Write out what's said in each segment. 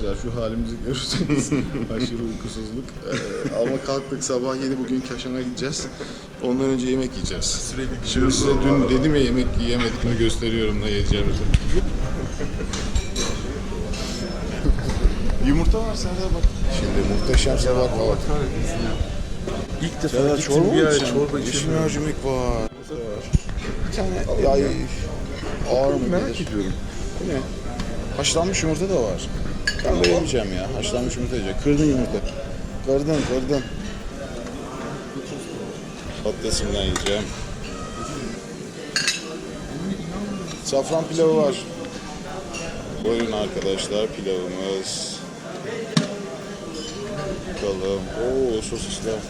arkadaşlar şu halimizi görürseniz aşırı uykusuzluk. Ama kalktık sabah yeni bugün Kashan'a gideceğiz. Ondan önce yemek yiyeceğiz. Şimdi size dün dedim ya yemek yiyemedik mi gösteriyorum ne yiyeceğimizi. Yumurta var Serdar bak. Şimdi muhteşem sabah kahvaltı. İlk defa gittim bir yere çorba içtim. Mercimek var. Bir tane yay ağır mı merak ediyorum. Bu ne? Haşlanmış yumurta da var. Ben de yemeyeceğim ya. Haşlanmış yumurta yiyeceğim. Kırdın yumurta. Kırdın. Patatesimden yiyeceğim. Safran pilavı var. Buyurun arkadaşlar pilavımız. Bakalım. Oo sosisler.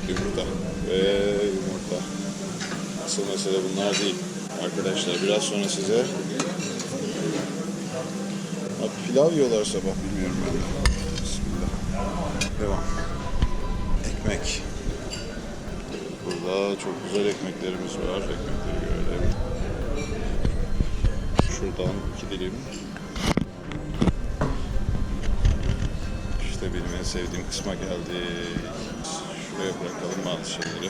Yumurta. Yumurta. Asıl mesele bunlar değil. Arkadaşlar biraz sonra size pilav yiyorlar sabah bilmiyorum ben de. Bismillah. Devam. Ekmek. Burada çok güzel ekmeklerimiz var. Ekmekleri görelim. Şuradan 2 dilim. İşte benim en sevdiğim kısma geldik. Şuraya bırakalım bazı şeyleri.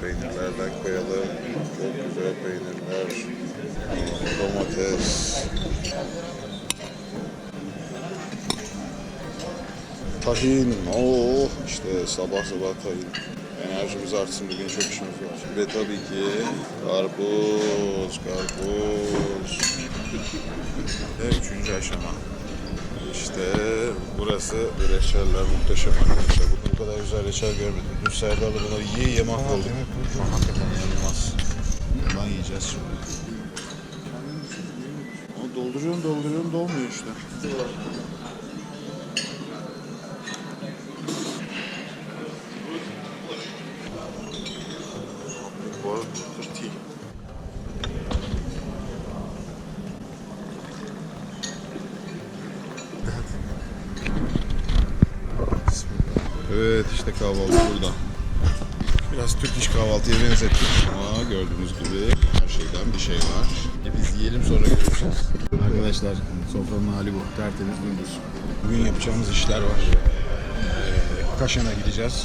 Peynirlerden koyalım. Çok güzel peynirler. Domates. Tahin. Oo, işte sabah tahin. Enerjimiz artsın, bugün çok işimiz var. Ve tabii ki karpuz. Ve 3. aşama. İşte burası reçeller muhteşem arkadaşlar. Bu kadar güzel reçel görmedim. Dün Serdar'la bunları ye mahvolduk. Hakikaten inanılmaz. Bundan yiyeceğiz şimdi. Ama dolduruyorum dolmuyor işte. Bu arada tırtı. Evet işte kahvaltı burada. Biraz Türk iş kahvaltıya benzettik ama gördüğünüz gibi her şeyden bir şey var. Biz yiyelim sonra görüşürüz. Arkadaşlar sofranın hali bu. Tertemiz gündüz. Bugün yapacağımız işler var. Kashan'a gideceğiz.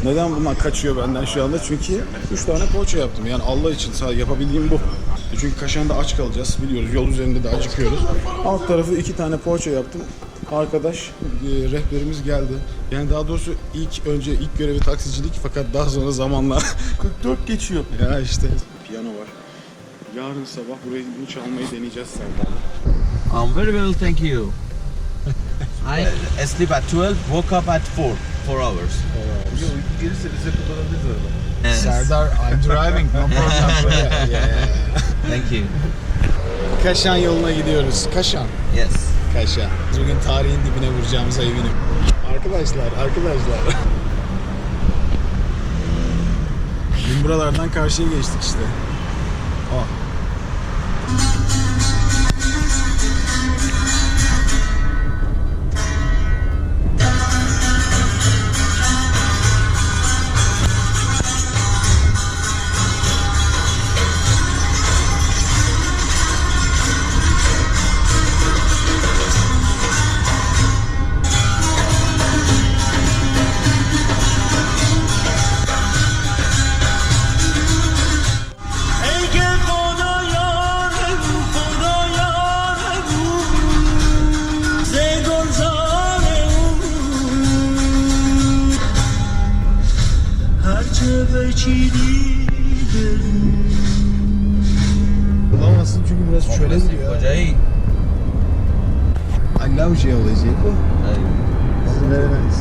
Neden bunlar kaçıyor benden şu anda? Çünkü 3 tane poğaça yaptım. Yani Allah için yapabildiğim bu. Çünkü Kashan'da aç kalacağız biliyoruz. Yol üzerinde de acıkıyoruz. Alt tarafı 2 tane poğaça yaptım. Arkadaş rehberimiz geldi. Yani daha doğrusu ilk görevi taksicilik fakat daha sonra zamanla 44 geçiyor. Ya işte piyano var. Yarın sabah burayı çalmayı deneyeceğiz Serdar'la. Very well, thank you. I sleep at 12, woke up at 4 hours. Gelirse bize kullanabiliriz araba. Yes. Serdar, I'm driving, no problem. Yeah. Thank you. Kashan yoluna gidiyoruz. Kashan. Yes. Kashan. Bugün tarihin dibine vuracağımıza eminim. Arkadaşlar. Dün buralardan karşıya geçtik işte. Bulamazsın çünkü biraz şöyle gidiyor. I love geology. Sizin neredeyiz?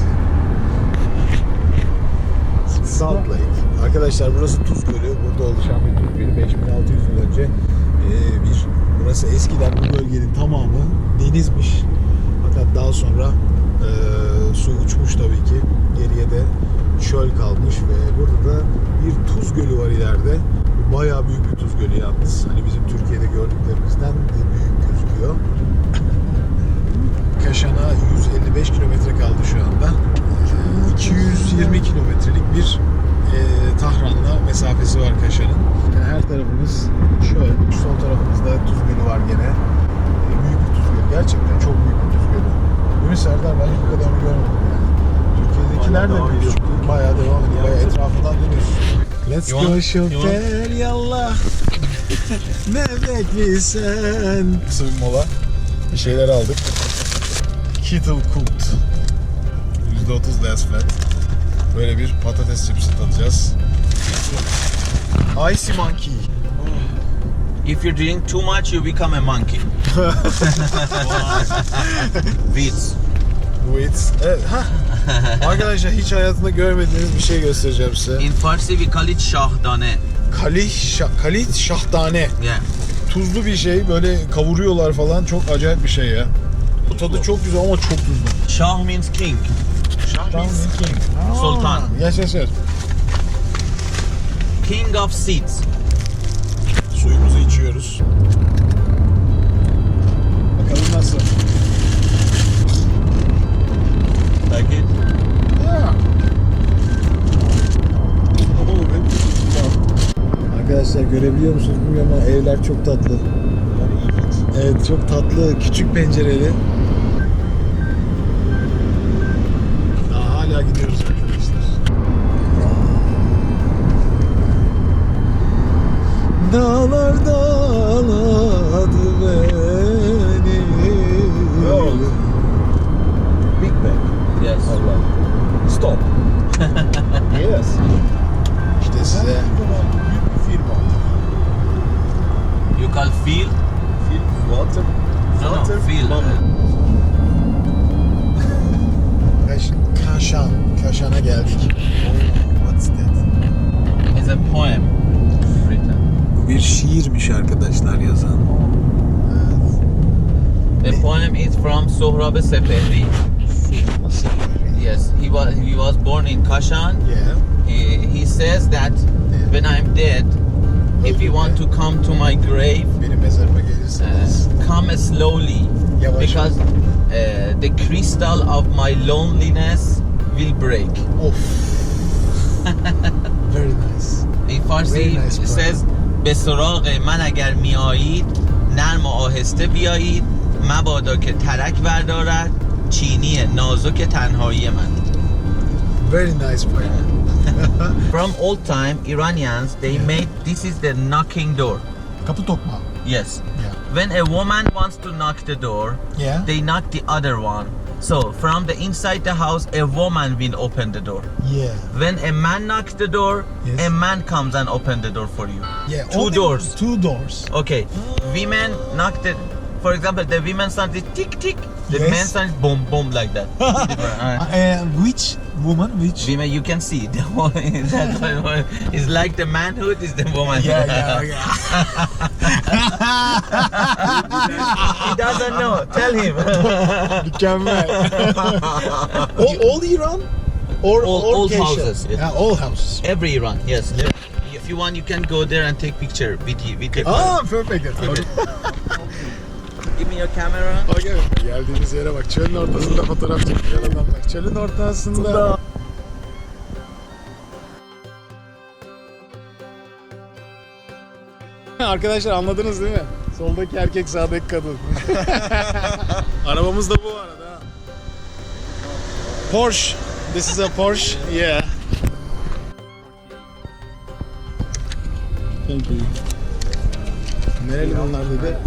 Salt Lake. Arkadaşlar burası Tuz Gölü. Burada oluşan bir Tuz Gölü. 5600 yıl önce burası eskiden bu bölgenin tamamı denizmiş. Fakat daha sonra su uçmuş tabii ki. Geriye de çöl kalmış ve burada da bir tuz gölü var ileride. Bayağı büyük bir tuz gölü yalnız. Hani bizim Türkiye'de gördüklerimizden de büyük gözüküyor. Kashan'a 155 kilometre kaldı şu anda. 220 kilometrelik bir Tahran'la mesafesi var Kaşan'ın. Yani her tarafımız şöyle. Sol tarafımızda Tuz Gölü var gene. Büyük bir Tuz Gölü. Gerçekten çok büyük bir Tuz Gölü. Değil mi Serdar? Ben hiç bu kadarını görmedim yani. Türkiye'dekiler de küçük. Bayağı devam ediyor. Bayağı etrafından dönüyorsun. Let's go şoför yallah. Ne bekliysen. Kısa bir mola. Bir şeyler aldık. Kettle cooked. %30 less fat. Böyle bir patates cipsi tadacağız. Icy monkey. If you drink too much, you become a monkey. Beats. Wait. Evet. Arkadaşlar hiç hayatında görmediğiniz bir şey göstereceğim size. In Farsi we call it şahdane. Kalit şahdane. Yeah. Tuzlu bir şey, böyle kavuruyorlar falan, çok acayip bir şey ya. Bu tadı çok güzel ama çok tuzlu. Şah means king. Sultan. Yes. King of seeds. Suyumuzu içiyoruz. Bakalım nasıl? Like it? Yeah. Arkadaşlar görebiliyor musunuz bilmiyorum ama evler çok tatlı. Evet, çok tatlı, küçük pencereli. Daha hala gidiyoruz arkadaşlar. Dağlar dağladı beni. Big Bang. Yes. Allah. Stop. Yes. İşte size Büyük bir firma. You call feel? Film, water. No, feel. Kaşan'a geldik. What's that? It's a poem written. Bu bir şiirmiş arkadaşlar yazan. The poem is from Sohrab Seferi. Yes, he was born in Kashan. Yeah. He says that when I'm dead, if you want to come to my grave, Benim mezarıma gelirseniz. come slowly, Yavaş. because the crystal of my loneliness will break. Of. Very nice. In Farsi Very nice it says به سراغ من اگر میایید نرم و آهسته بیایید مبادا که ترک بردارد چینی نازک تنهایی من. Very nice poem. From old time Iranians they made this is the knocking door. Kapı tokma. Yes. Yeah. When a woman wants to knock the door, Yeah. they knock the other one. So from the inside the house, a woman will open the door. Yeah. When a man knocks the door, Yes. a man comes and open the door for you. Yeah. Two only doors. Two doors. Okay. Women knock the, for example, the women sound is tick tick. The Yes. men sound boom boom like that. Which woman? Which? Women, you can see the one that one is like the manhood is the woman. Yeah. He doesn't know. Tell him. Mükemmel. all Iran? Or All Kesha? houses, yes. Yeah, all houses. Every Iran, yes. If you want, you can go there and take picture with you. With your Perfect. Okay. Give me your camera. Okay. Geldiğimiz yere bak. Çölün ortasında fotoğraf çekiyor adamlar. Çölün ortasında. Arkadaşlar anladınız değil mi? Soldaki erkek, sağdaki kadın. Arabamız da bu arada. Porsche. This is a Porsche. Yeah. Thank you. Nereli bunlar dedi?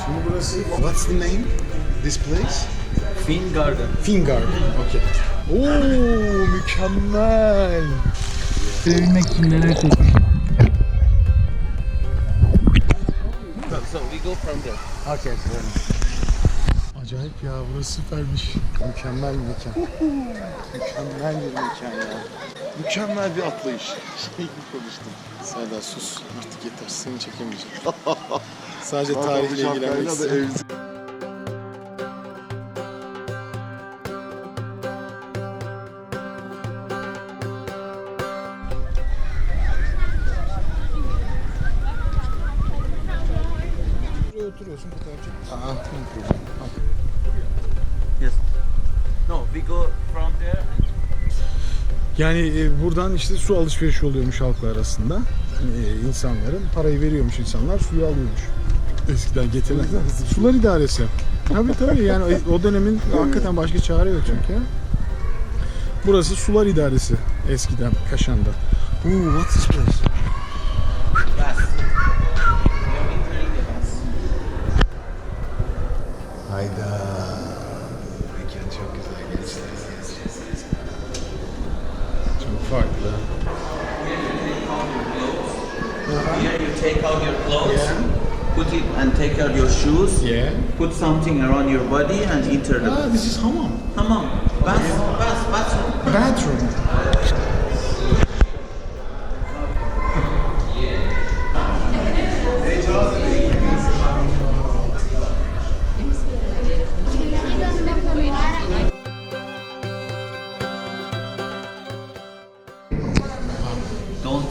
Şimdi burası... What's the name? This place? Fin Garden. Fin Garden. Okay. Oo, mükemmel. Sevinmek için neler çekmiş. So we go from there. Okay. Acayip ya, burası süpermiş. Mükemmel bir mekan. Mükemmel bir mekan ya. Mükemmel bir atlayış. Şey gibi konuştum. Serdar sus. Artık yeter. Seni çekemeyeceğim. Sadece tarihle ilgilenmek istiyorum. Buraya oturuyorsun, fotoğraf çekiyorsun. Yes. No, we go from there. Yani buradan işte su alışverişi oluyormuş halkla arasında. İnsanların parayı veriyormuş, insanlar suyu alıyormuş. Eskiden getirilen sular idaresi. Tabii yani o dönemin hakikaten başka çare yok çünkü. Burası sular idaresi eskiden Kaşan'da. What is this? Hayda. Mekan çok güzel gençler. Çok farklı. Here you take out your clothes, Yeah. put it and take out your shoes, Yeah. put something around your body and enter the This is hamam. Tamam. Bathroom. Bathroom. Don't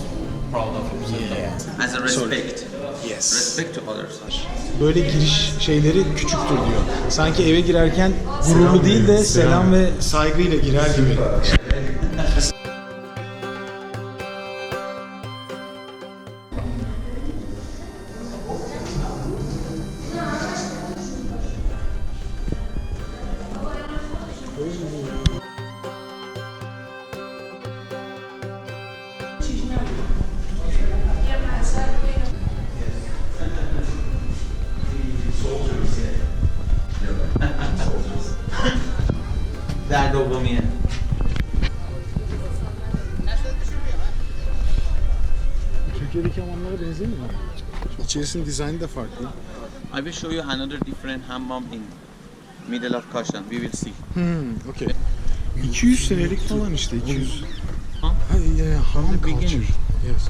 proud of yourself. As a respect. Yes. Respect to others. Böyle giriş şeyleri küçüktür diyor. Sanki eve girerken gururlu değil de selam ve saygıyla girer gibi. در دومیه. Türkiye'deki hamamlara benzemiyor mu? İçerisinin dizaynı da farklı. I will show you another different hammam in middle of Kashan. We will see. Okay. 200 senelik falan işte 200. Huh? Hamam the culture. beginning. Yes.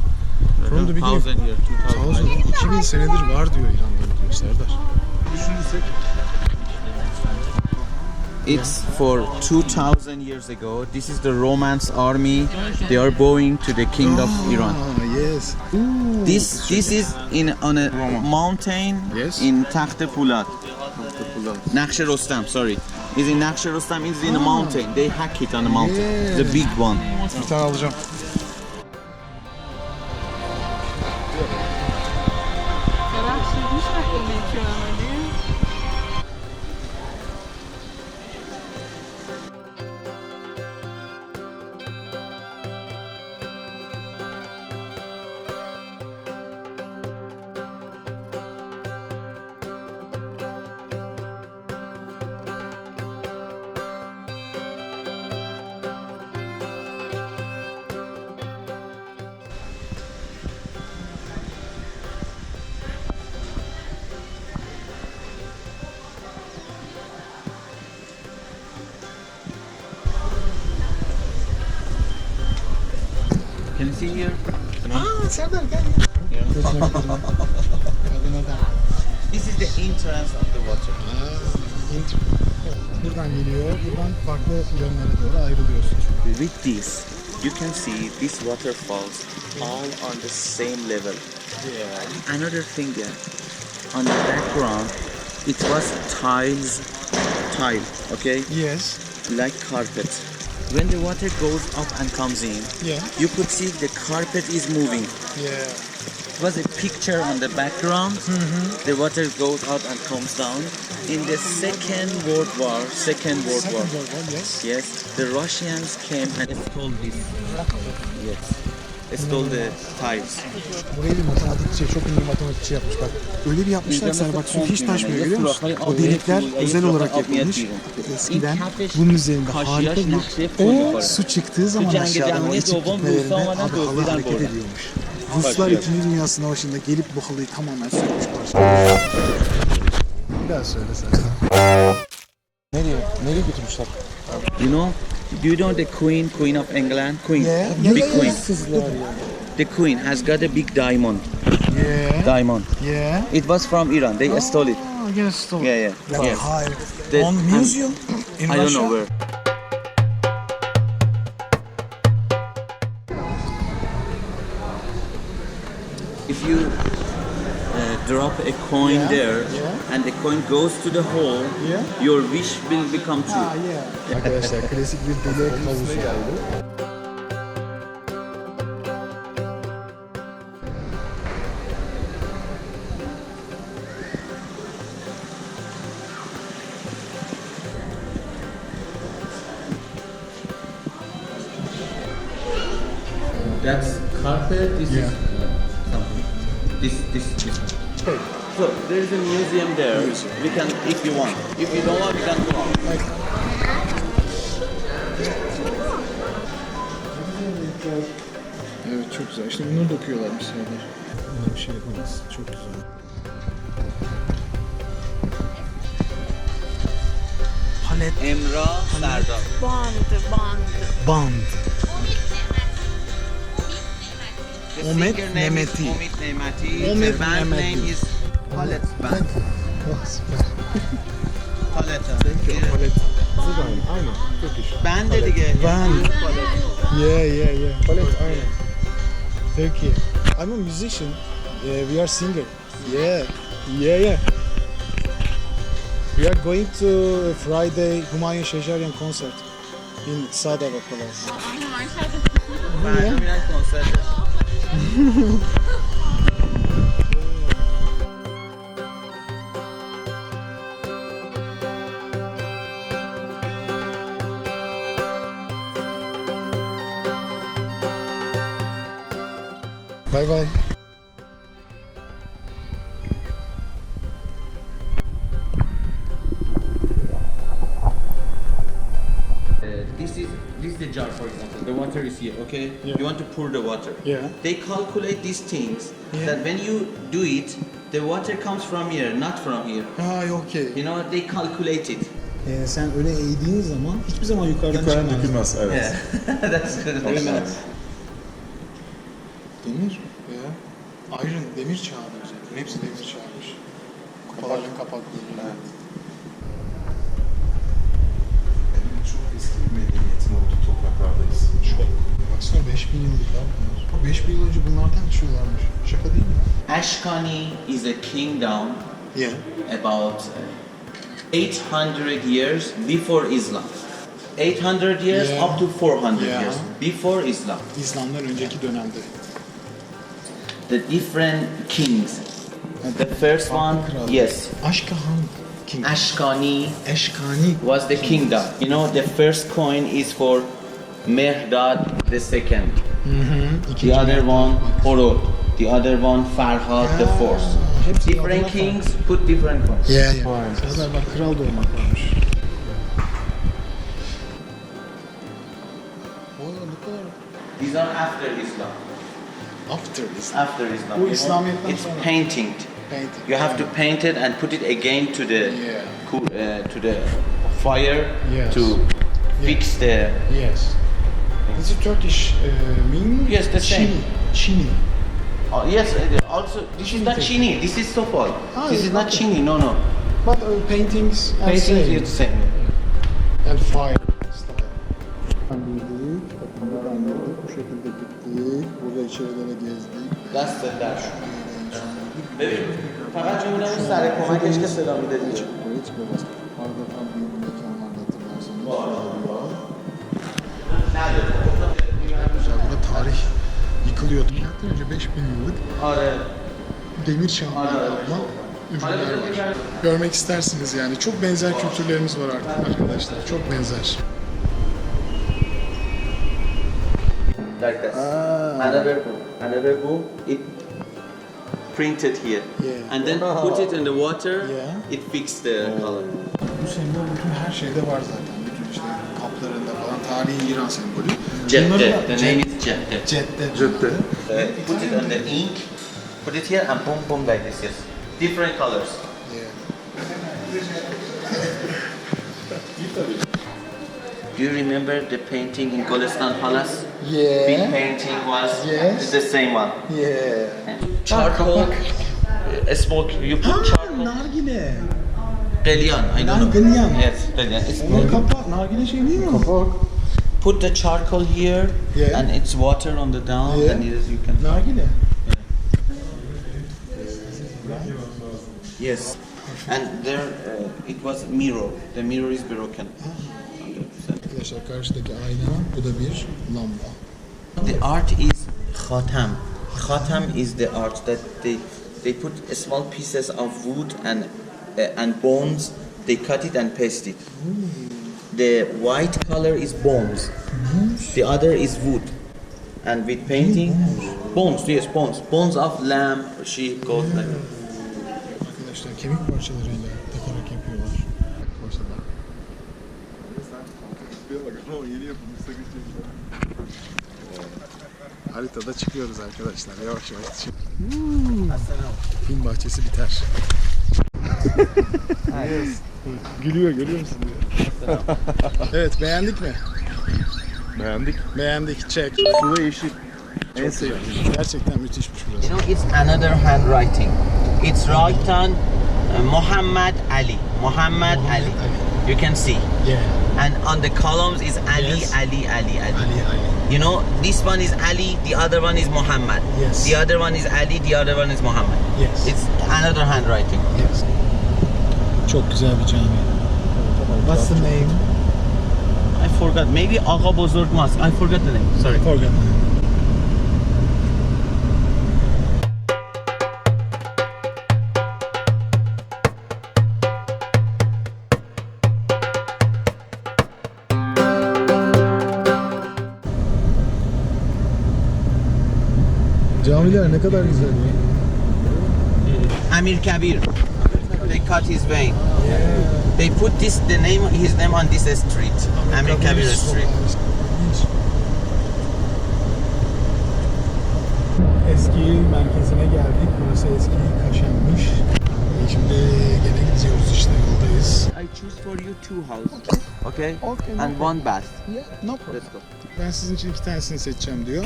From the beginning. 1000 year, 2000. 2000 senedir var diyor İran'da diyor Serdar. Düşünürsek It's for 2000 years ago. This is the Romance army. They are going to the king of Iran. Yes. This is on a mountain Yes. in Takhte Pulat. Nakhshe Rostam, sorry. Is in Nakhshe Rostam is in a mountain. They hack it on the mountain. Yeah. The big one. Bir tane alacağım. Can you see here? Serdar gel. This is the entrance of the water. Buradan geliyor. Buradan farklı yönlere doğru ayrılıyorsun. With this, you can see these waterfalls all on the same level. Yeah. Another thing there, on the background, it was tile, okay? Yes. Like carpet. When the water goes up and comes in, Yeah. you could see the carpet is moving. Yeah. It was a picture on the background. The water goes out and comes down. In the Second World War, Yes. yes, the Russians came and stole this. Yes, stole the tiles. Burayı bir matematikçi, çok ünlü matematikçi yapmış bak. Öyle bir yapmışlar ki sana bak su hiç taşmıyor görüyor musun? O delikler özel olarak yapılmış. Eskiden bunun üzerinde harika bir... O su çıktığı zaman aşağıdan o içip gitmelerinde abi halı hareket ediyormuş. Ruslar 2. Dünya Savaşı'nda gelip bu halıyı tamamen sökmüş parçalamış. Bir daha söylesene. Nereye götürmüşler? Do you know the Queen of England? Queen, big Queen. The Queen has got a big diamond. Yeah. Diamond. Yeah. It was from Iran. They stole it. Oh, yes, stole. Yeah. Yes. The- On museum in I don't know where. If you drop a coin Yeah, there, yeah. and the coin goes to the hole, Yeah. your wish will become true. Ah, yeah. Arkadaşlar klasik bir dilek havuzu oldu. That's carpet. This Yeah. is something. This. So there is a museum there. We can, if you want. If you don't want, we can go out. Evet çok güzel. İşte bunları dokuyorlarmış Serdar. Buna bir şey yapamaz. Çok güzel. Palet. Emre Serdar. Band. The Omet singer name is Nemeti. Omid Nemeti. Omet The band Nemeti. name is Palet Band. Oh, süper. Palet. Palet. Aynen. Turkish. Band dedi ki. Band. Yeah. Palet, aynen. Turkey. I'm a musician. We are singer. Yeah. We are going to Friday Humayun Şeşaryan concert in Sadava Palace. Ben biraz konser. Bye bye. This is the jar, for example. The water is here, okay? Yeah. You want to pour the water. Yeah. They calculate these things Yeah. that when you do it, the water comes from here, not from here. Okay. You know, they calculate it. Sen öyle eğdiğin zaman hiçbir zaman yukarıdan dökülmez, evet. Yeah. That's good. Demir veya iron, demir çağırıyor zaten. Hepsi demir çağırmış. Kupaların kapakları. Evet. Çok eski bir medeniyetin olduğu topraklardayız. Çok. Baksana 5000 yıllık abi bunlar. 5000 yıl önce bunlardan düşüyorlarmış. Şaka değil mi? Ashkani is a kingdom Yeah. about 800 years before Islam. 800 years Yeah. up to 400 Yeah. years before Islam. İslam'dan önceki dönemde. The different kings. The first one, yes, Aşkahan King. Ashkani Eşkani. was the kingdom. You know, the first coin is for Mehdad the second. İkinci The other Mehmet. one, Horod. The other one, Farhad the fourth. hepsi Different adına kings put different coins. Yeah. Serdar bak kral da olmak varmış. O ne kadar These are after Islam. after Islam. After Islam. Bu You know, İslamiyet'ten it's sonra. painting. Painting. You have to paint it and put it again to the Yeah. to the fire Yes. to fix the. Yes. This is Turkish mean? Yes, the same. Chini. Yes, also this is not chini. This is sofal. Ah, This it's is not not- chini. No. But paintings are Painting same. is the same. And fire style. Anladık. Bakın buradan girdik. Bu şekilde gittik. Burada içerilere gezdik. That's the dash. فقط جمعه سر کمکش که صدا میدادی. Buraya çıkacağız. Arada tam büyük mekanlarda hatırlarsanız. Güzel. Burada tarih yıkılıyordu. Milattan önce 5000 yıllık آره. demir çağında yapma ürünler var. Görmek istersiniz yani. Çok benzer kültürlerimiz var artık arkadaşlar. Çok benzer. Like this. Another book. It printed here. Yeah. And then put it in the water. Yeah. It fixed the color. Bu sembol bütün her şeyde var zaten. Bütün işte kaplarında falan. Tarihi İran sembolü. Cedde. The name is Cedde. Cedde. Put it on the ink. Put it here and boom like this. Yes. Different colors. Yeah. Do you remember the painting in Golestan Palace? Yeah. Big painting was Yes. the same one. Yeah. Charcoal. Smoke. You put charcoal. Nargile. Qeliyan. I don't know. Qeliyan. Yes, qeliyan. It's Onun kapak. Nargile şey değil mi? Kapak. put the charcoal here Yeah. and it's water on the down Yeah. and yes, you can. Nargile. Yes. And there it was mirror. The mirror is broken. 100%. Arkadaşlar karşıdaki ayna, bu da bir lamba. The art is khatam. Khatam is the art that they put small pieces of wood and bones. They cut it and paste it. The white color is bones. The other is wood. And with painting, bones. Yes, bones. Bones of lamb, sheep, goat. Like that. Arkadaşlar kemik parçalarıyla takarak yapıyorlar. Ortada. Haritada çıkıyoruz arkadaşlar. Yavaş yavaş çıkıyoruz. Fin Bahçesi biter. Gülüyor, görüyor musun? Evet, beğendik mi? Beğendik. Beğendik, check. Su ve yeşil. En sevdiğim. Gerçekten müthişmiş burası. You know, it's another handwriting. It's written Muhammad Ali. Muhammad Ali. You can see. Yeah. And on the columns is Ali, Yes. Ali, Ali, Ali. Ali, Ali. You know, this one is Ali, the other one is Muhammad. Yes. The other one is Ali, the other one is Muhammad. Yes. It's another handwriting. Yes. Çok güzel bir cami. What's the name? I forgot. Maybe Aga Bozorg Mosque. I forgot the name. Sorry. Forgot. Camiler ne kadar güzel ya. Amir Kabir. They cut his vein. They put his name on this street. Amir Kabir Street. Eski merkezine geldik. Burası eski Kaşan'mış. Şimdi gene gidiyoruz işte, yoldayız. I choose for you two houses. Okay? Okay, And one bath. Yeah, no problem. Let's go. Ben sizin için 2 tanesini seçeceğim diyor.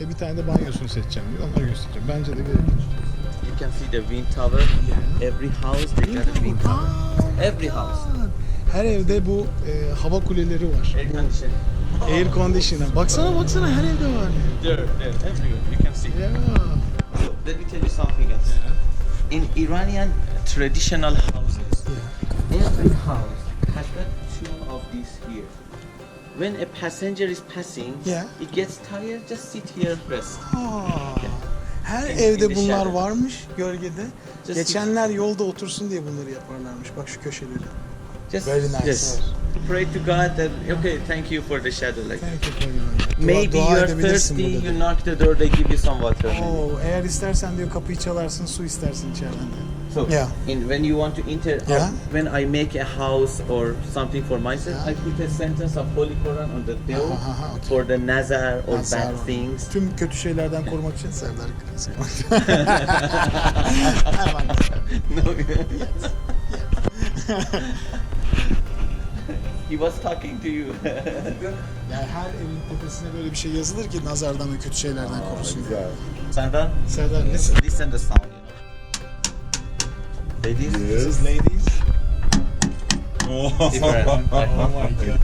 Ve bir tane de banyosunu seçeceğim diyor. Onları göstereceğim. Bence de gerekir. You can see the wind tower. Every house they got a wind tower. Every house. Her evde bu hava kuleleri var. Air conditioning. Air conditioner. Baksana her evde var. There, everywhere. You can see. Yeah. So, let me tell you something else. In Iranian traditional houses, every house has got two of these here. When a passenger is passing, it gets tired, just sit here, rest. Her In evde the bunlar shadow. varmış gölgede. Just Geçenler yolda otursun diye bunları yaparlarmış. Bak şu köşeleri. Just Very nice. Yes. Pray to God that okay, thank you for the shadow. Like Thank you for your- maybe Dua you are edebilirsin thirsty, burada you diyor. knock the door, they give you some water. Eğer istersen diyor kapıyı çalarsın, su istersin içeriden diyor. So, Yeah. when you want to enter, Yeah. when I make a house or something for myself, I put a sentence of Holy Quran on the door okay. for the nazar or Nazar. bad things. Tüm kötü şeylerden korumak için Serdar Kılıç. No. He was talking to you. Yani her evin tepesine böyle bir şey yazılır ki nazardan ve kötü şeylerden korusun. Sandra, Serdar, listen the sound. Ladies, This is ladies. different. Oh my god.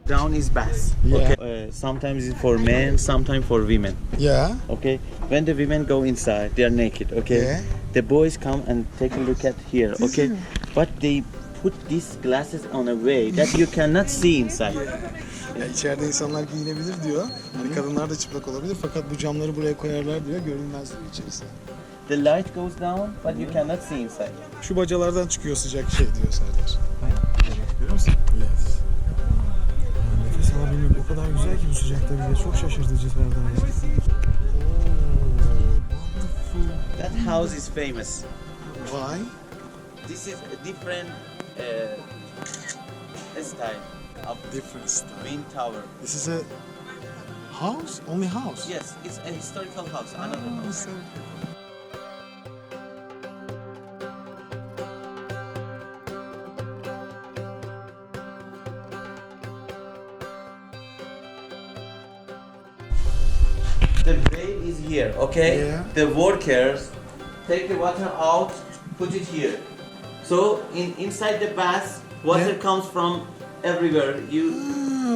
Down is bass. Yeah. Okay. Sometimes it's for men, sometimes for women. Yeah. Okay. When the women go inside, they are naked. Okay. Yeah. The boys come and take a look at here. Okay. But they put these glasses on a way that you cannot see inside. Ya içeride insanlar giyinebilir diyor. Hani kadınlar da çıplak olabilir fakat bu camları buraya koyarlar diyor, görünmez diyor içerisi. The light goes down, but you cannot see inside. Şu bacalardan çıkıyor sıcak şey diyor Serdar. Görüyor musun? Yes. Nefes alabilmek o kadar güzel ki bu sıcakta bile. Çok şaşırtıcı Serdar. That house is famous. Why? This is a different style of Different style. wind tower. This is a house? Only house? Yes, it's a historical house. Another house. The valve is here, okay? Yeah. The workers take the water out, put it here. So inside the bath, water Yeah. comes from everywhere.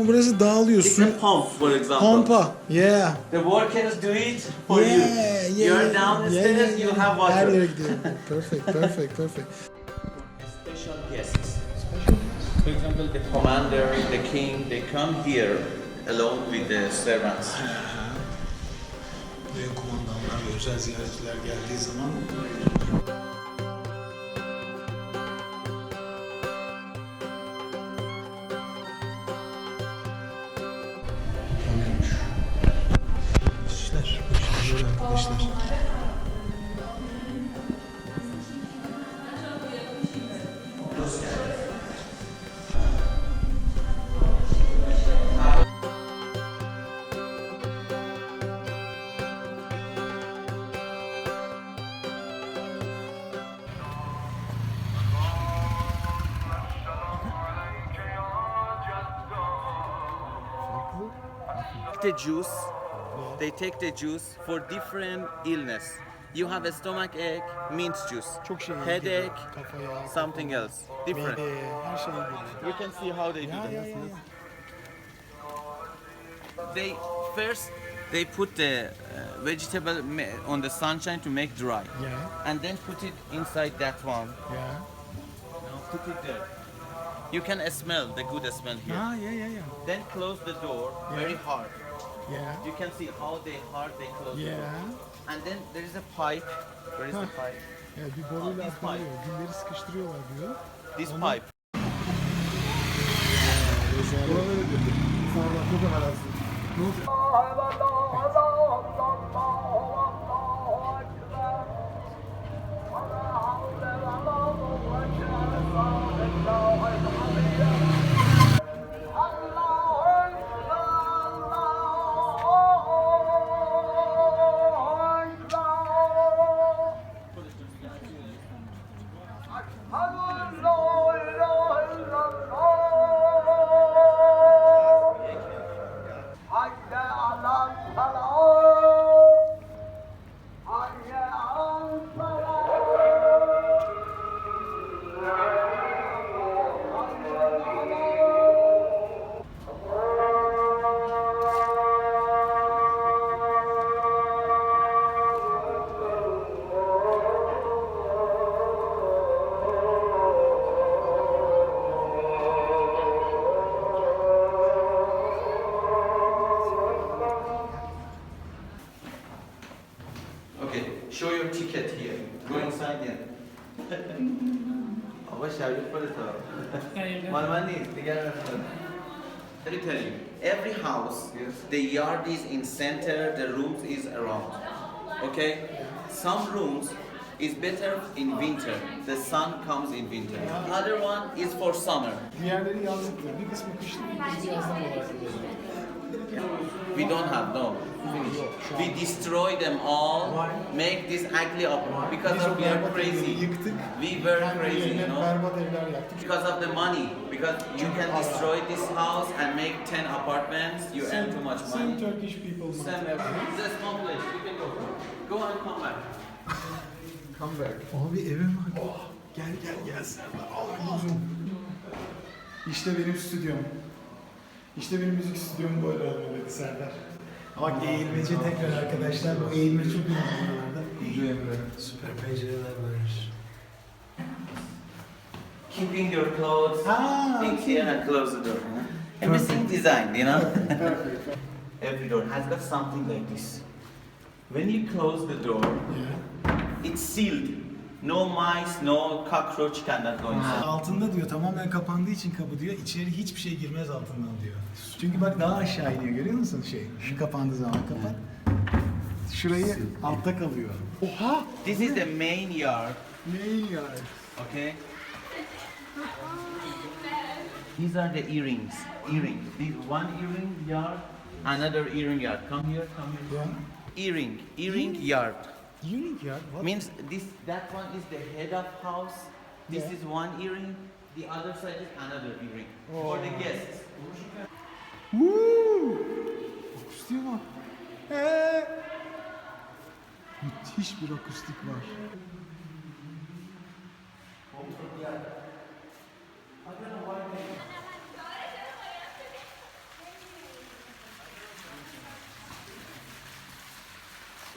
Burası dağılıyor. It's a pump, for example. Pompa. Yeah. The workers do it for Yeah, you. yeah, You're yeah, downstairs, you have water. Her yere gidiyor. Perfect. Special guests. For example, the commander, the king, they come here along with the servants. Büyük kumandanlar ve özel ziyaretçiler geldiği zaman İşler, böyle arkadaşlar. The juice, they take the juice for different illness. You have a stomach ache, mint juice. Çok şey Headache, kafaya, something else, different. mideye, her şey geliyor. You can see how they do Ya, that. ya, ya, ya. They first they put the vegetable on the sunshine to make dry, Yeah. and then put it inside that one. Yeah. Now put it there. You can smell the good smell here. Ha, yeah. Then close the door very hard. Yeah. You can see how hard they close the door. Yeah. And then there is a pipe. Where is the Huh. pipe? Ya bir boruyla This aktarıyor. Dilleri sıkıştırıyorlar diyor. This Onu- pipe. Okay, show your ticket here. Go inside there. I wish I would put it up. My money, let me tell you, every house, the yard is in center, the rooms is around. Okay? Some rooms is better in winter. The sun comes in winter. Other one is for summer. Diğerleri yazlıktır. Bir kısmı kışlık, bir kısmı yazlık olarak kullanılıyor. We don't have, no. Finish. We destroy them all, make this ugly up because of we are crazy. Yıktık. We were crazy, you Yerine know. berbat evler yaptık. Because of the money, because you can destroy this house and make 10 apartments, you earn too much Same money. Turkish people. Same everything. This complex, you can go. Go and come back. Come back. Abi eve bak. Gel Serdar. Al uzun. İşte benim stüdyom. İşte benim müzik stüdyom böyle oldu dedi Serdar. Bak eğilmece tekrar arkadaşlar. Bu eğilme çok iyi buralarda. Güzel Emre. Süper pencereler var. Keeping your clothes, Ah, things here and close the door. Everything designed, you know. Every door has got something like this. When you close the door, Yeah. it's sealed. No mice, no cockroach cannot go inside. Altında diyor tamamen kapandığı için kapı diyor. İçeri hiçbir şey girmez altından diyor. Çünkü bak daha aşağı iniyor görüyor musun şey? Şu kapandığı zaman kapat. Şurayı altta kalıyor. Oha! This is the main yard, Ne yard? okay? These are the earrings. This one earring yard, another earring yard. Come here. Yeah. Earring yard. Unique yard. What? Means that one is the head of house. This Yeah. is one earring. The other side is another earring for the guests. Woo! Akustiğe bak. Müthiş bir akustik var.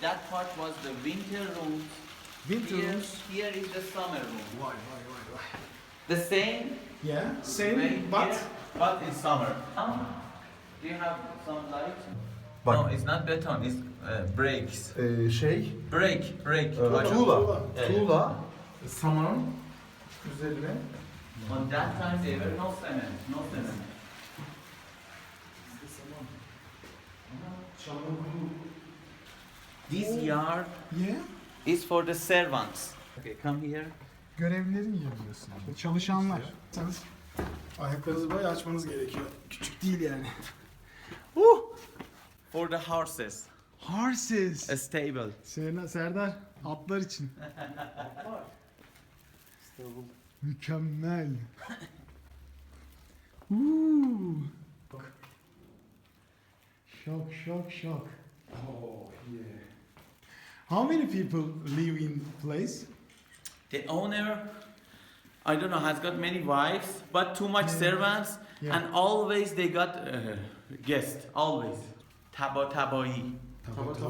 That part was the winter room. Winter Here, rooms. here is the summer room. Vay. The same Yeah, way same but here, but in summer. Do you have some light? Bak. No, it's not beton. It's bricks. Break. Tuğla. Yeah. Tuğla. Saman. Üzerine. On that time there were no cement. This yard yeah. is for the servants. Okay, come here. Görevlilerin yeri diyorsun. Çalışanlar. Ayaklarınızı böyle açmanız gerekiyor. Küçük değil yani. For the horses. Horses. A stable. Serdar, atlar için. Mükemmel. Şok. Oh yeah. How many people live in place? The owner, I don't know, has got many wives, but too much servants, Yeah. and always they got guests. Always. Tabatabai.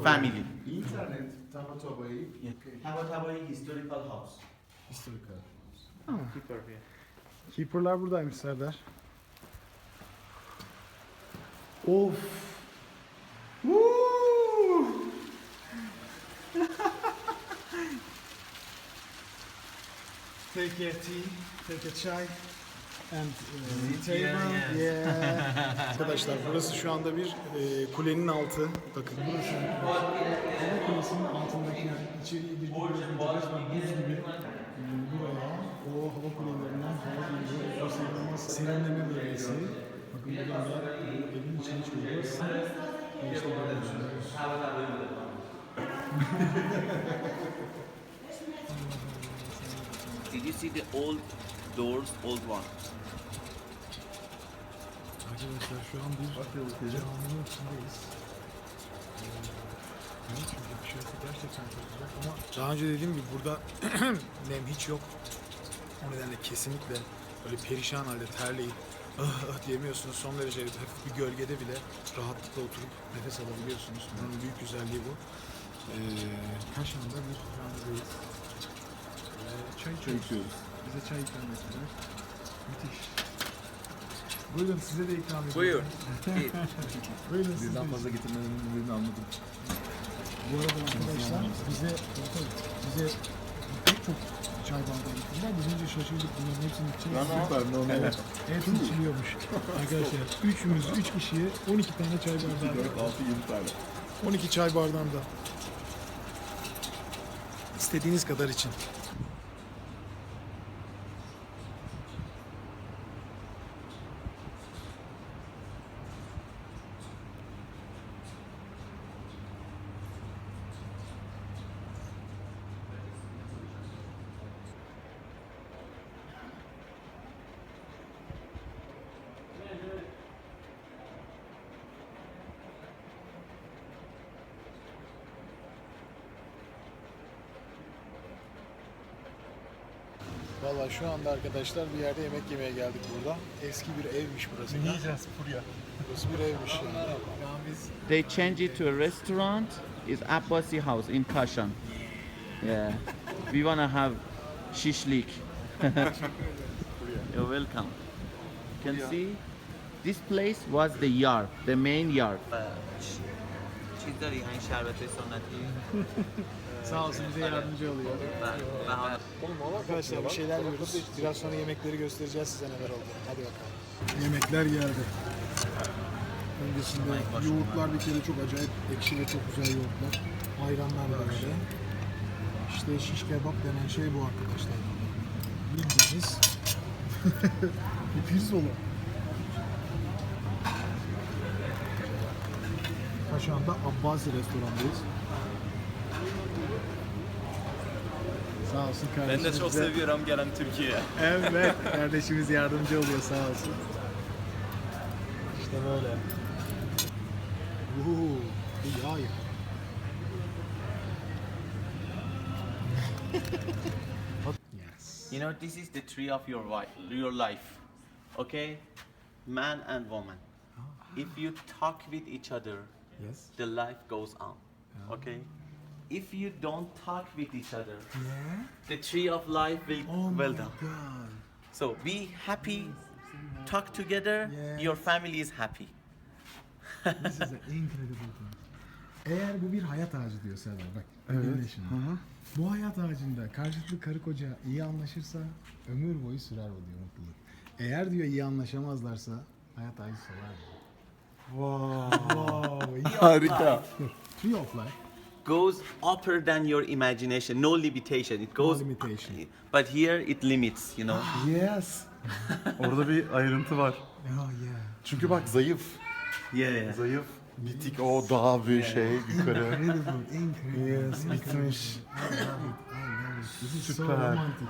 Family. İnternet. Tabatabai. Tabatabai historical house. Historical. Keeper here. Keeper'lar buradaymış Serdar. Of. Woo! Take a tea, take a chai and table. Yeah. Arkadaşlar burası şu anda bir kulenin altı. Bakın burası hava kulesinin altındaki yani içeriği bir resmen buz gibi buraya o hava kulelerinden hava geliyor. O serinleme bölgesi. Bakın buradan da evin içine çıkıyoruz. İşte görüyorsunuz. Did you see the old doors, old one? Arkadaşlar şu an bir caminin içindeyiz. Evet, çünkü dışarısı gerçekten çok güzel ama daha önce dediğim gibi burada nem hiç yok. O nedenle kesinlikle böyle perişan halde terleyip diyemiyorsunuz. Son derece hafif bir gölgede bile rahatlıkla oturup nefes alabiliyorsunuz. Bunun büyük güzelliği bu. Kaşan'da bir randevudayız. Çay içiyoruz. Bize çay ikram ettiler. Müthiş. Buyurun size de ikram ediyorum. Buyur. Buyurun siz de. Birden fazla getirmenin anladım. Bu arada arkadaşlar bize pek çok çay bardağı getirdiler. Biz önce şaşırdık bunların hepsini içeceğiz. Süper, normal. Evet, hepsi içiliyormuş. Arkadaşlar 3 kişiye 12 tane çay bardağı. 4, 6, 7 tane. 12 çay bardağında. İstediğiniz kadar için. Valla şu anda arkadaşlar bir yerde yemek yemeye geldik burada. Eski bir evmiş burası. Ne yiyeceğiz buraya? Burası bir evmiş yani. Biz They change it to a restaurant. It's Abbasi house in Kashan. Yeah. We wanna have shishlik. You're welcome. You can see this place was the yard, the main yard. چیز داری این شربت سنتی؟ sağ olsun bize yardımcı oluyor. Arkadaşlar bir şeyler yiyoruz. Biraz sonra yemekleri göstereceğiz size neler oldu. Hadi bakalım. Yemekler geldi. Öncesinde yoğurtlar bir kere çok acayip ekşi ve çok güzel yoğurtlar. Ayranlar böyle. İşte şiş kebap denen şey bu arkadaşlar. Bildiğiniz bir pirzola. Şu anda Abbasi restorandayız. Sağ olsun kardeşim. Ben de çok seviyorum gelen Türkiye'ye. Evet, kardeşimiz yardımcı oluyor sağ olsun. İşte böyle. Bu yağ Yes. You know, this is the tree of your life. Okay? Man and woman. If you talk with each other, Yes. the life goes on. Okay? If you don't talk with each other, Yeah. the tree of life will Oh well my done. God. So be happy, talk together, Yes. your family is happy. This is an incredible thing. Eğer bu bir hayat ağacı diyor Serdar bak. Dinle şimdi. Bu hayat ağacında karşılıklı karı koca iyi anlaşırsa ömür boyu sürer bu diyor mutluluk. Eğer diyor iyi anlaşamazlarsa hayat ağacı solar diyor. Wow. Harika. Tree of life. Goes upper than your imagination, no limitation. It goes, limitation. but here it limits, you know. Yes. Orada bir ayrıntı var. Oh yeah. Çünkü bak zayıf. Yeah. Zayıf. Bitik o dağ bir şey yukarı. Incredible. Yes, bitmiş. This is so Süper. romantic.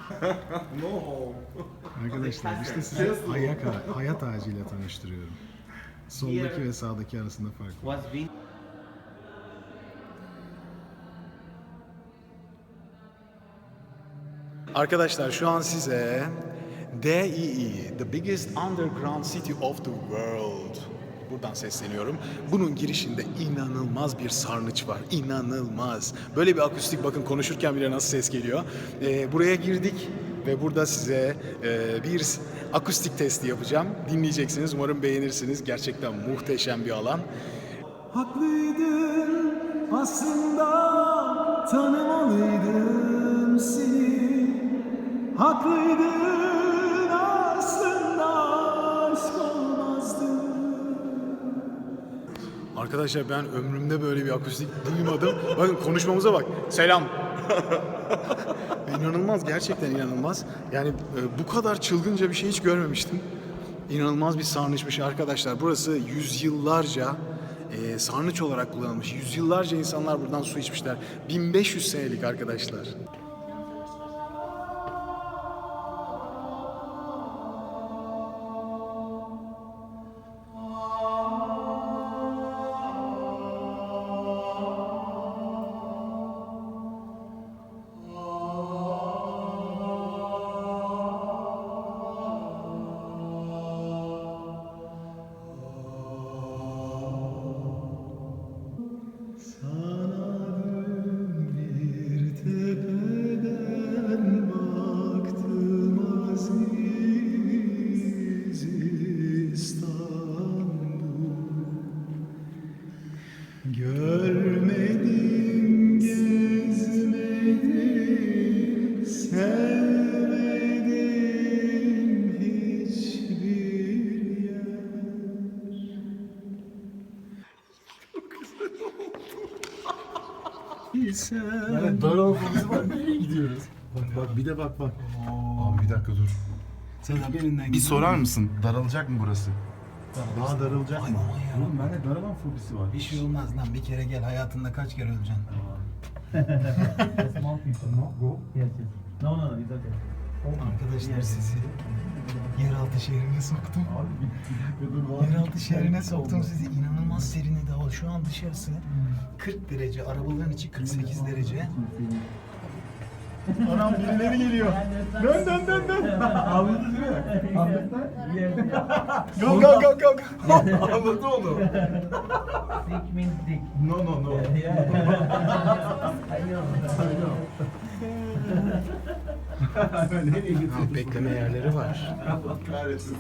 Arkadaşlar işte size hayat ağacıyla tanıştırıyorum. Soldaki ve sağdaki arasında fark var. Was being Arkadaşlar şu an size DII, the biggest underground city of the world. Buradan sesleniyorum. Bunun girişinde inanılmaz bir sarnıç var. İnanılmaz. Böyle bir akustik bakın konuşurken bile nasıl ses geliyor. Buraya girdik ve burada size bir akustik testi yapacağım. Dinleyeceksiniz. Umarım beğenirsiniz. Gerçekten muhteşem bir alan. Haklıydın aslında tanımalıydım seni. Haklıydın aslında aşk olmazdı. Arkadaşlar ben ömrümde böyle bir akustik duymadım. Bakın konuşmamıza bak. Selam. İnanılmaz, gerçekten inanılmaz. Yani bu kadar çılgınca bir şey hiç görmemiştim. İnanılmaz bir sarnıçmış arkadaşlar. Burası yüzyıllarca sarnıç olarak kullanılmış. Yüzyıllarca insanlar buradan su içmişler. 1500 senelik arkadaşlar. Görmedim, gezmedim, sevmedim hiçbir yer. Yani daralmamız var. Nereye gidiyoruz? Bak bir de bak. Abi bir dakika dur. Sen haberinden Bir sorar mısın? Daralacak mı burası? Daha daralacak mı? aman ya. Oğlum bende daralan fobisi var. Bir şey olmaz lan, bir kere gel, hayatında kaç kere öleceksin? Arkadaşlar sizi yeraltı şehrine soktum. Yeraltı şehrine soktum sizi. İnanılmaz serinledi hava. Şu an dışarısı 40 derece, arabaların içi 48 derece. Anam birileri geliyor. Dön. Anladın mı? Go. Anladı onu. Dick means dick. No. Bekleme yerleri var. Allah kahretsin.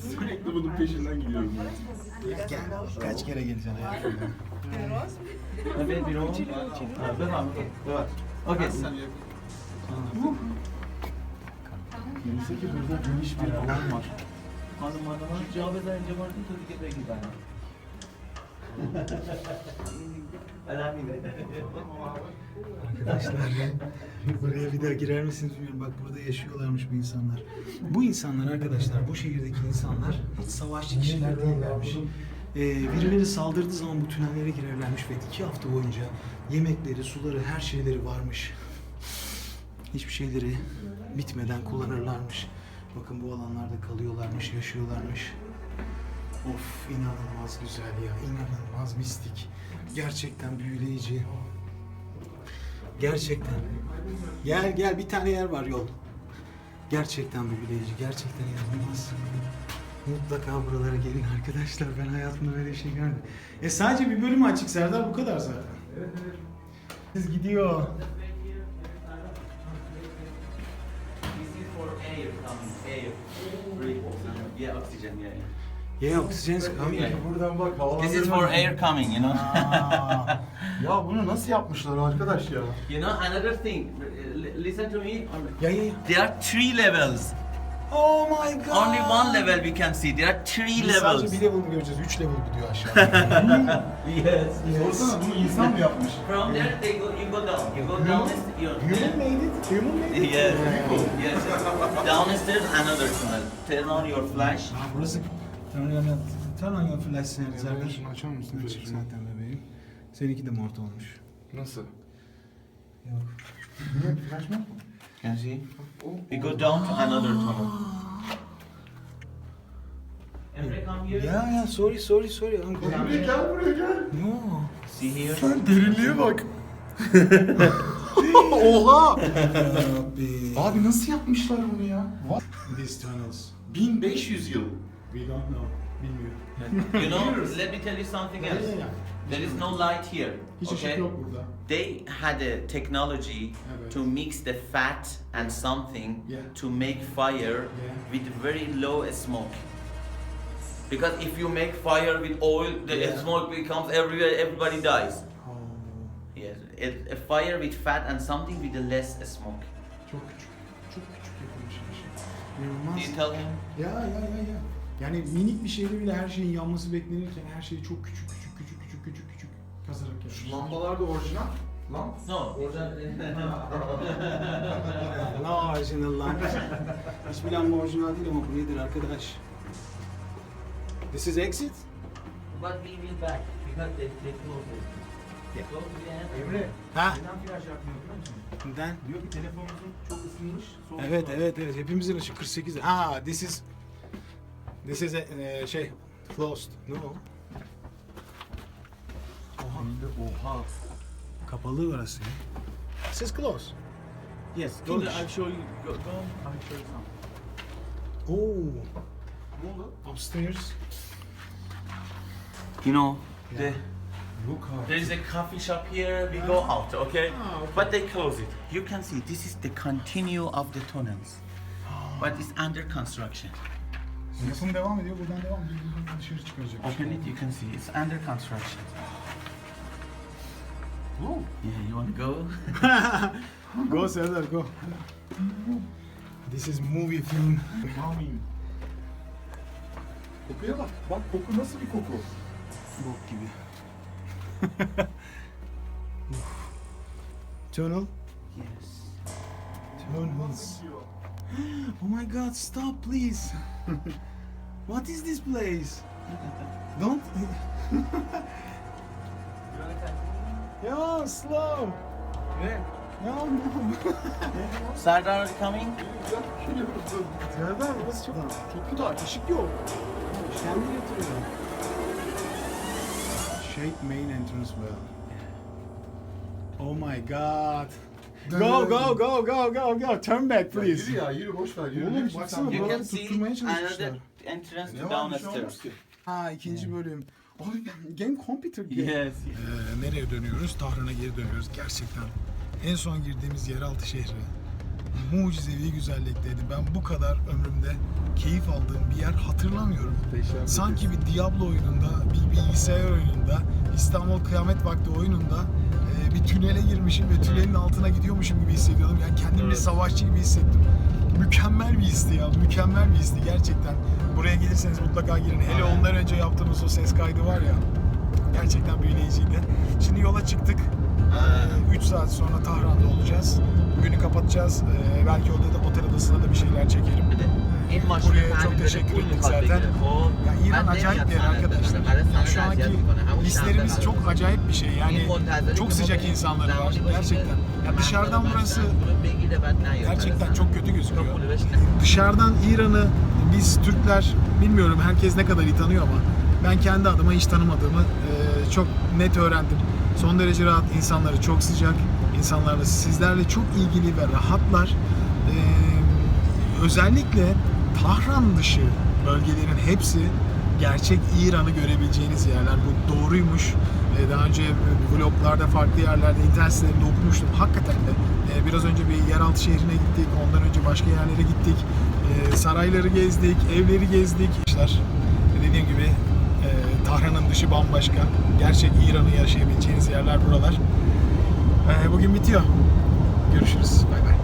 Sürekli bunun peşinden gidiyorum ben. Gel. Kaç kere geleceksin hayatında? Okay. Neyse ki burada geniş bir alan var. Arkadaşlar buraya bir daha girer misiniz bilmiyorum. Bak burada yaşıyorlarmış bu insanlar. Bu insanlar arkadaşlar, bu şehirdeki insanlar hiç savaşçı kişiler değillermiş. Birileri saldırdığı zaman bu tünellere girerlermiş ve 2 hafta boyunca yemekleri, suları, her şeyleri varmış. Hiçbir şeyleri bitmeden kullanırlarmış. Bakın bu alanlarda kalıyorlarmış, yaşıyorlarmış. Of, inanılmaz güzel ya, inanılmaz mistik. Gerçekten büyüleyici. Gerçekten. Gel gel, bir tane yer var yol. Gerçekten büyüleyici, gerçekten inanılmaz. Mutlaka buralara gelin arkadaşlar. Ben hayatımda böyle bir şey görmedim. Sadece bir bölüm açık Serdar, bu kadar zaten. Evet evet. Siz gidiyor. Air coming, air. Yeah, oxygen, yeah. Yeah, oxygen's coming. Buradan bak This is for air coming, you know. Ya bunu nasıl yapmışlar arkadaş ya? You know, another thing, listen to me. Ya ya ya. There are 3 levels. Oh my god. Only one level we can see. There are 3 Biz levels. sadece bir level göreceğiz. 3 level gidiyor aşağıya. Yes. Sorsana bunu insan mı yapmış? From there, you go down. You go down. Human made it. Human made it. Yes. Yes. Downstairs, another tunnel. Turn on your flash. Burası turn on your flash Serdar. Şunu açar mısın? Açık zaten bebeğim. Seninki de mort olmuş. Nasıl? Yok. Niye? Flash mı? Can you see? We go down to another tunnel. Emre, come here. Ya sorry. Emre gel buraya gel. No. See here. Sen derinliğe bak. Oha! Abi. Abi nasıl yapmışlar bunu ya? These tunnels. 1500 yıl. We don't know. Bilmiyorum. You know, let me tell you something else. Ya. There is no light here. Hiç ışık Okay? yok burada. They had a technology Evet. to mix the fat and something Yeah. to make fire with very low smoke. Because if you make fire with oil, the Yeah. smoke becomes everywhere, everybody dies. Oh. Yes, a fire with fat and something with a less smoke. Çok küçük. Çok küçük yapılmış bir şey. Do İnanılmaz. you tell him? Ya. Yani minik bir şeyde bile her şeyin yanması beklenirken her şeyi çok küçük kazarak yapmış. Şu lambalar da orijinal. Lamp. No. Ne orijinal lan? Hiçbir lamba orijinal değil ama bu nedir arkadaş? This is exit? But we will back because they close it. Yeah. Go to the end. Emre. Ha? Neden flash yapmıyor biliyor musun? Neden? Diyor ki telefonumuzun çok ısınmış. soğuk Evet var. hepimizin ışık 48. This is şey closed. No. Oha. Kapalı orası. This is closed. Yes. Go there, I'll show you. Go. I'll show you something. Oh, Ne oldu? upstairs. You know, Yok abi. there is a coffee shop here. We go out, okay? Ah, okay. But they close it. You can see this is the continue of the tunnels, but it's under construction. Yapım devam ediyor. Buradan devam ediyor. Buradan dışarı çıkaracak. Open it. You can see it's under construction. Oh. Yeah, you want to go? Go Serdar, go. This is movie film. Amin. Kokuya bak. Bak koku nasıl bir koku? Bok gibi. Tunnel. Yes. Tunnels. Oh my god, stop please. What is this place? Don't. Yo, slow. No. Sardar, are you coming? Serdar burası çok kötü. Işık yok. Kendi getiriyor. Shape main entrance well. Oh my god. Go. Turn back please. Yürü ya yürü boş ver yürü. Oğlum, Hepsini baksana, sen- You Buraları can see tutturmaya çalışmışlar. another entrance Ne to var bir şey olmaz downstairs. ki. Ha, ikinci bölüm. Abi game computer game. Yes. Nereye dönüyoruz? Tahran'a geri dönüyoruz. Gerçekten en son girdiğimiz yeraltı şehri mucizevi güzellikteydi. Ben bu kadar ömrümde keyif aldığım bir yer hatırlamıyorum. Sanki bir Diablo oyununda, bir bilgisayar oyununda, İstanbul Kıyamet Vakti oyununda bir tünele girmişim ve tünelin altına gidiyormuşum gibi hissediyordum. Yani kendimi bir savaşçı gibi hissettim. Mükemmel bir histi ya, mükemmel bir histi gerçekten. Buraya gelirseniz mutlaka girin. Hele ondan önce yaptığımız o ses kaydı var ya, gerçekten büyüleyiciydi. Şimdi yola çıktık. 3 saat sonra Tahran'da olacağız. Bugünü kapatacağız. Belki otel odasında da bir şeyler çekerim. Buraya çok teşekkür ettik zaten. Ya İran acayip bir yer arkadaşlar. Yani şu anki hislerimiz çok acayip bir şey. Yani çok sıcak insanları var gerçekten. Ya dışarıdan burası gerçekten çok kötü gözüküyor. Dışarıdan İran'ı biz Türkler, bilmiyorum herkes ne kadar iyi tanıyor ama ben kendi adıma hiç tanımadığımı çok net öğrendim. Son derece rahat, insanları çok sıcak, insanlarla, sizlerle çok ilgili ve rahatlar. Özellikle Tahran dışı bölgelerin hepsi gerçek İran'ı görebileceğiniz yerler. Bu doğruymuş. Daha önce vloglarda, farklı yerlerde, internet sitelerinde okumuştum. Hakikaten de biraz önce bir yeraltı şehrine gittik. Ondan önce başka yerlere gittik. Sarayları gezdik, evleri gezdik. Dediğim gibi Tahran'ın dışı bambaşka. Gerçek İran'ı yaşayabileceğiniz yerler buralar. Bugün bitiyor. Görüşürüz. Bay bay.